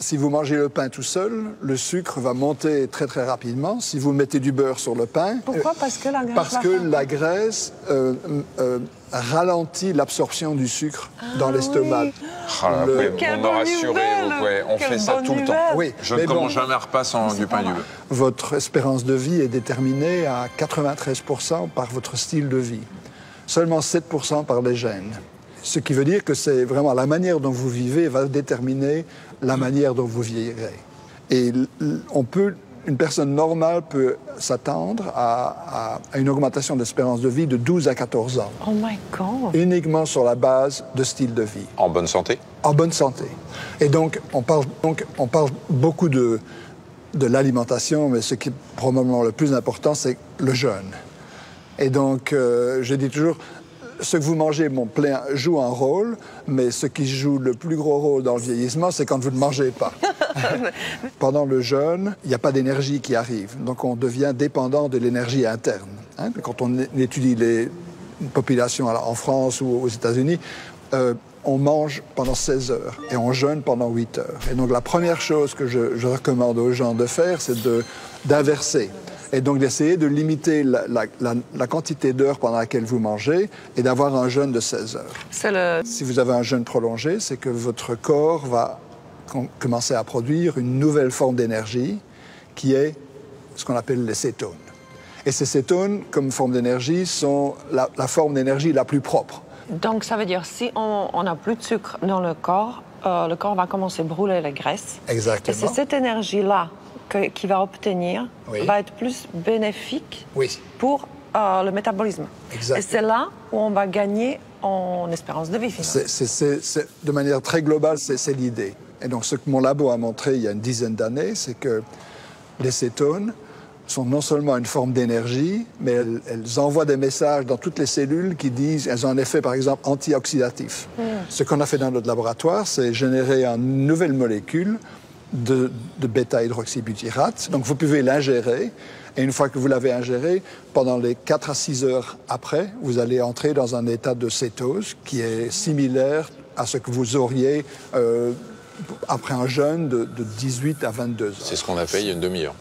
Si vous mangez le pain tout seul, le sucre va monter très très rapidement. Si vous mettez du beurre sur le pain... Pourquoi? Parce que la graisse... Parce que la graisse ralentit l'absorption du sucre dans l'estomac. Oui. Ah, vous pouvez me rassurer, on fait ça tout le temps. Oui, je ne commence jamais un repas sans du pain et du beurre. Votre espérance de vie est déterminée à 93% par votre style de vie. Seulement 7% par les gènes. Ce qui veut dire que c'est vraiment la manière dont vous vivez va déterminer la manière dont vous vieillirez. Et une personne normale peut s'attendre à une augmentation d'espérance de vie de 12 à 14 ans. Oh my God! Uniquement sur la base de style de vie. En bonne santé? En bonne santé. Et donc, on parle beaucoup de l'alimentation, mais ce qui est probablement le plus important, c'est le jeûne. Et donc, je dis toujours, ce que vous mangez joue un rôle, mais ce qui joue le plus gros rôle dans le vieillissement, c'est quand vous ne mangez pas. Pendant le jeûne, il n'y a pas d'énergie qui arrive. Donc, on devient dépendant de l'énergie interne. Hein? Quand on étudie les populations en France ou aux États-Unis, on mange pendant 16 heures et on jeûne pendant 8 heures. Et donc, la première chose que je recommande aux gens de faire, c'est d'inverser. Et donc d'essayer de limiter la quantité d'heures pendant laquelle vous mangez et d'avoir un jeûne de 16 heures. Si vous avez un jeûne prolongé, c'est que votre corps va commencer à produire une nouvelle forme d'énergie qui est ce qu'on appelle les cétones. Et ces cétones, comme forme d'énergie, sont la forme d'énergie la plus propre. Donc ça veut dire si on n'a plus de sucre dans le corps va commencer à brûler la graisse. Exactement. Et c'est cette énergie-là qui va obtenir, oui, va être plus bénéfique, oui, pour le métabolisme. Exactement. Et c'est là où on va gagner en espérance de vie, finalement. De manière très globale, c'est l'idée. Et donc, ce que mon labo a montré il y a une dizaine d'années, c'est que les cétones sont non seulement une forme d'énergie, mais elles envoient des messages dans toutes les cellules qui disent, elles ont un effet, par exemple, antioxydatif. Ce qu'on a fait dans notre laboratoire, c'est générer une nouvelle molécule de bêta-hydroxybutyrate. Donc, vous pouvez l'ingérer. Et une fois que vous l'avez ingéré, pendant les 4 à 6 heures après, vous allez entrer dans un état de cétose qui est similaire à ce que vous auriez après un jeûne de 18 à 22 heures. C'est ce qu'on a fait il y a une demi-heure.